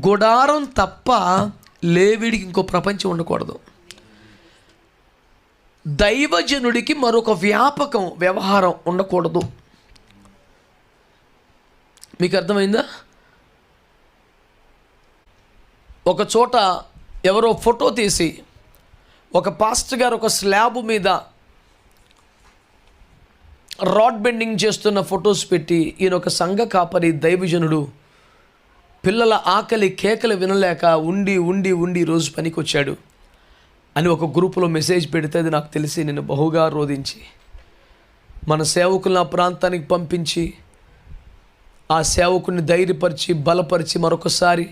గుడారం తప్ప లేవీడికి ఇంకో ప్రపంచం ఉండకూడదు. దైవజనుడికి మరొక వ్యవహారం ఉండకూడదు. మీకు అర్థమైందా? ఒక చోట ఎవరో ఫోటో తీసి ఒక పాస్టర్ గారు ఒక స్లాబ్ మీద రాడ్ బెండింగ్ చేస్తున్న ఫొటోస్ పెట్టి, ఈయన ఒక సంఘ కాపరి దైవజనుడు, పిల్లల ఆకలి కేకలు వినలేక ఉండి ఉండి ఉండి రోజు పనికి వచ్చాడు అని ఒక గ్రూపులో మెసేజ్ పెడితే అది నాకు తెలిసి నేను బహుగా రోధించి మన సేవకులను ఆ ప్రాంతానికి పంపించి ఆ సేవకుని ధైర్యపరిచి బలపరిచి మరొకసారి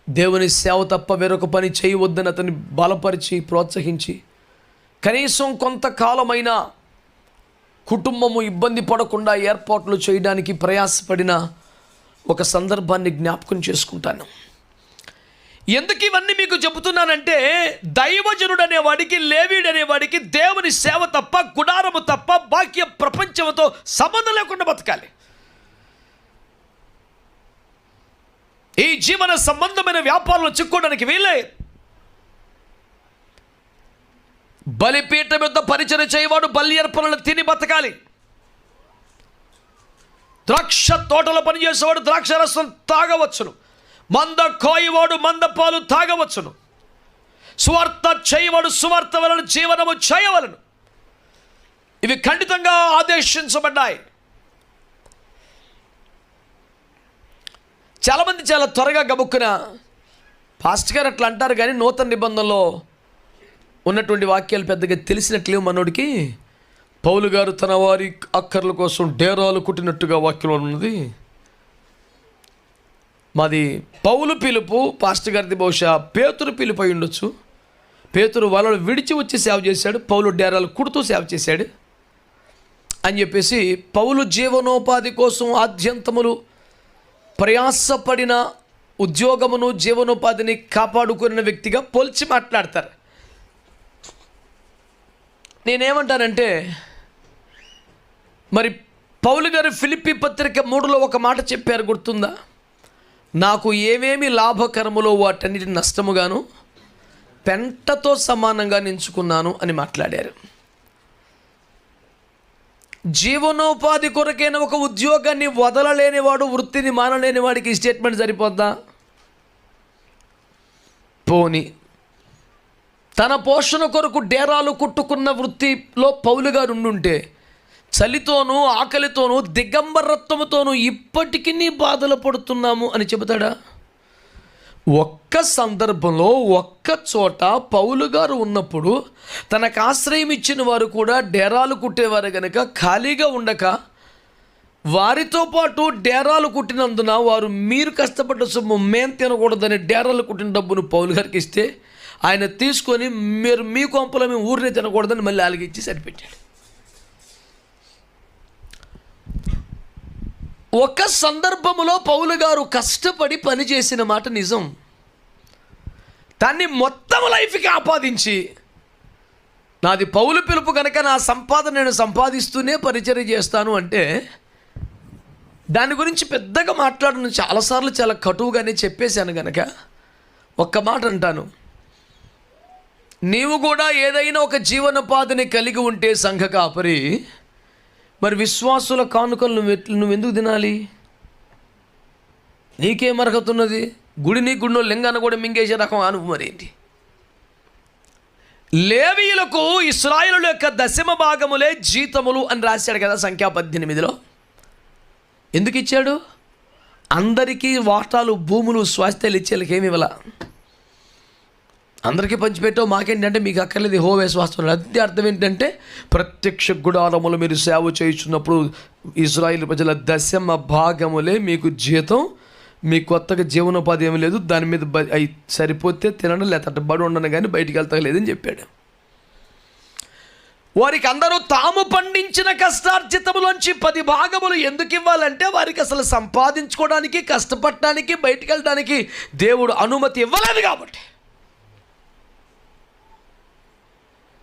దేవుని సేవ తప్ప వేరొక పని చేయవద్దని అతన్ని బలపరిచి ప్రోత్సహించి కనీసం కొంతకాలమైన కుటుంబము ఇబ్బంది పడకుండా ఏర్పాట్లు చేయడానికి ప్రయాసపడిన ఒక సందర్భాన్ని జ్ఞాపకం చేసుకుంటాను. ఎందుకు ఇవన్నీ మీకు చెబుతున్నానంటే, దైవజనుడు అనేవాడికి, లేవీడు అనేవాడికి దేవుని సేవ తప్ప, గుడారము తప్ప బాక్య ప్రపంచంతో సంబంధం లేకుండా బతకాలి. ఈ జీవన సంబంధమైన వ్యాపారంలో చిక్కోవడానికి వీలే. బలిపీఠం యొద్ద పరిచయం చేయవాడు బలి అర్పణలు తిని బతకాలి. ద్రాక్ష తోటలో పనిచేసేవాడు ద్రాక్ష రసం తాగవచ్చును. మంద కోయవాడు మంద పాలు తాగవచ్చును. సువార్త చేయవాడు సువార్త వలన జీవనము చేయవలను. ఇవి ఖండితంగా ఆదేశించబడ్డాయి. చాలామంది చాలా త్వరగా గబుక్కున పాస్టర్ గారు అట్లా అంటారు, కానీ నూతన నిబంధనలో ఉన్నటువంటి వాక్యాలు పెద్దగా తెలిసినట్లేవు మనోడికి. పౌలు గారు తన వారి అక్కర్ల కోసం డేరాలు కుట్టినట్టుగా వాక్యం ఉన్నది. మాది పౌలు పిలుపు, పాస్టర్ గారిది బహుశా పేతురు పిలుపు అయి ఉండొచ్చు. పేతురు వాళ్ళను విడిచి వచ్చి సేవ చేశాడు, పౌలు డేరాలు కుడుతూ సేవ చేశాడు అని చెప్పేసి పౌలు జీవనోపాధి కోసం ఆద్యంతములు ప్రయాసపడిన ఉద్యోగమును జీవనోపాధిని కాపాడుకున్న వ్యక్తిగా పోల్చి మాట్లాడతారు. నేనేమంటానంటే, మరి పౌలు గారు ఫిలిప్పీ పత్రిక 3లో ఒక మాట చెప్పారు, గుర్తుందా? నాకు ఏమేమి లాభకరములో వాటన్నిటి నష్టముగాను పెంటతో సమానంగా ఎంచుకున్నాను అని మాట్లాడారు. జీవనోపాధి కొరకైన ఒక ఉద్యోగాన్ని వదలలేనివాడు, వృత్తిని మానలేని వాడికి ఈ స్టేట్మెంట్ సరిపోద్దా? పోని తన పోషణ కొరకు డేరాలు కుట్టుకున్న వృత్తిలో పౌలు గారు ఉండుంటే చలితోనూ ఆకలితోనూ దిగంబరత్వముతోనూ ఇప్పటికీ బాధలు పడుతున్నాము అని చెబుతాడా? ఒక్క సందర్భంలో ఒక్క చోట పౌలు గారు ఉన్నప్పుడు తనకు ఆశ్రయం ఇచ్చిన వారు కూడా డేరాలు కుట్టేవారు కనుక ఖాళీగా ఉండక వారితో పాటు డేరాలు కుట్టినందున వారు మీరు కష్టపడ్డ సొమ్ము మేం తినకూడదని డేరాలు కుట్టిన డబ్బును పౌలు గారికి ఇస్తే ఆయన తీసుకొని మీరు మీ కొంపలో మేము ఊరినే తినకూడదని మళ్ళీ అలిగిచ్చి సరిపెట్టాడు. ఒక సందర్భంలో పౌలు గారు కష్టపడి పనిచేసిన మాట నిజం. దాన్ని మొత్తం లైఫ్కి ఆపాదించి నాది పౌలు పిలుపు కనుక నా సంపాదన నేను సంపాదిస్తూనే పరిచర్య చేస్తాను అంటే దాని గురించి పెద్దగా మాట్లాడను. చాలాసార్లు చాలా కటువుగానే చెప్పేశాను కనుక ఒక్క మాట అంటాను, నీవు కూడా ఏదైనా ఒక జీవనోపాధిని కలిగి ఉంటే సంఘ కాపరి, మరి విశ్వాసుల కానుకలు నువ్వు ఎందుకు తినాలి? నీకేం అర్హత ఉన్నది? గుడిలో లింగాన్ని కూడా మింగేసే రకం అనుభవం మరేంటి? లేవీయులకు ఇశ్రాయేలు యొక్క దశమ భాగములే జీతములు అని రాశాడు కదా సంఖ్యా 18లో. ఎందుకు ఇచ్చాడు? అందరికీ వాటాలు, భూములు, స్వాస్థ్యాలు ఇచ్చేళ్ళకి ఏమి ఇవ్వాల? అందరికీ పంచిపెట్టావు, మాకేంటంటే మీకు అక్కర్లేదు యెహోవా స్వాస్థ్యం. అదే అర్థం ఏంటంటే ప్రత్యక్ష గుడారములు మీరు సేవ చేయుచున్నప్పుడు ఇశ్రాయేలు ప్రజల దశమ భాగములే మీకు జీతం. మీ కొత్తగా జీవనోపాధి ఏమీ లేదు, దాని మీద అవి సరిపోతే తినడం లేకపోతే బడి ఉండను కానీ బయటికి వెళ్తా లేదని చెప్పాడు. వారికి అందరూ తాము పండించిన కష్టార్జితములోంచి 10 భాగములు ఎందుకు ఇవ్వాలంటే వారికి అసలు సంపాదించుకోవడానికి, కష్టపడటానికి, బయటికి వెళ్ళడానికి దేవుడు అనుమతి ఇవ్వలేదు కాబట్టి.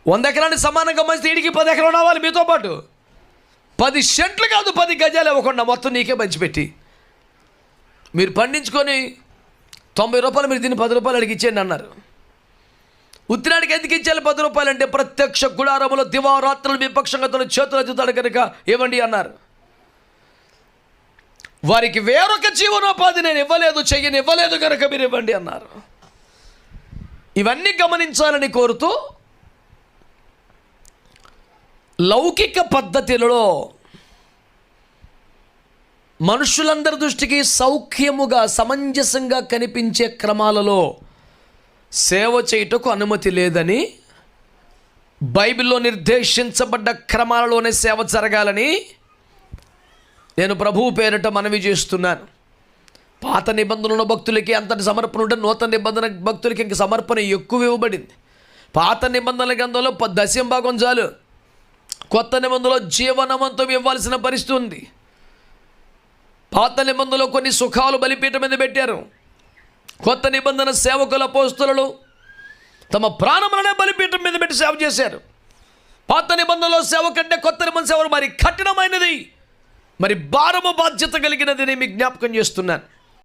100 ఎకరానికి సమానంగా మంచి ఈడికి 10 ఎకరాలు రావాలి మీతో పాటు. 10 సెంట్లు కాదు 10 గజాలు ఇవ్వకుండా మొత్తం నీకే పంచిపెట్టి మీరు పండించుకొని రూపాయలు మీరు దీన్ని 10 రూపాయలు అడిగి ఇచ్చేయండి అన్నారు. ఉత్తినాడికి ఎందుకు ఇచ్చేయాలి 10 రూపాయలు అంటే, ప్రత్యక్ష గుడారములో దివారాత్రులు విపక్షంగా తన చేతులు ఎత్తుతాడు కనుక ఇవ్వండి అన్నారు. వారికి వేరొక జీవనోపాధి నేను ఇవ్వలేదు కనుక మీరు ఇవ్వండి అన్నారు. ఇవన్నీ గమనించాలని కోరుతూ, లౌకిక పద్ధతిలో మనుషులందరి దృష్టికి సౌఖ్యముగా సమంజసంగా కనిపించే క్రమాలలో సేవ చేయుటకు అనుమతి లేదని, బైబిల్లో నిర్దేశించబడ్డ క్రమాలలోనే సేవ జరగాలని నేను ప్రభువు పేరిట మనవి చేస్తున్నాను. పాత నిబంధనల భక్తులకి అంతటి సమర్పణ ఉంటే నూతన నిబంధన భక్తులకి ఇంక సమర్పణ ఎక్కువ ఇవ్వబడింది. పాత నిబంధనల గ్రంథంలో 10వ భాగం చాలు. కొత్త నిబంధనలో జీవనవంతం ఇవ్వాల్సిన పరిస్థితి ఉంది. పాత నిబంధనలో కొన్ని సుఖాలు బలిపీఠం మీద పెట్టారు. కొత్త నిబంధన సేవకుల అపోస్తలులు తమ ప్రాణములనే బలిపీఠం మీద పెట్టి సేవ చేశారు. పాత నిబంధనలో సేవ కంటే కొత్త నిబంధన సేవ మరి కఠినమైనది, మరి భారము బాధ్యత కలిగినది నేను మీకు జ్ఞాపకం చేస్తున్నాను.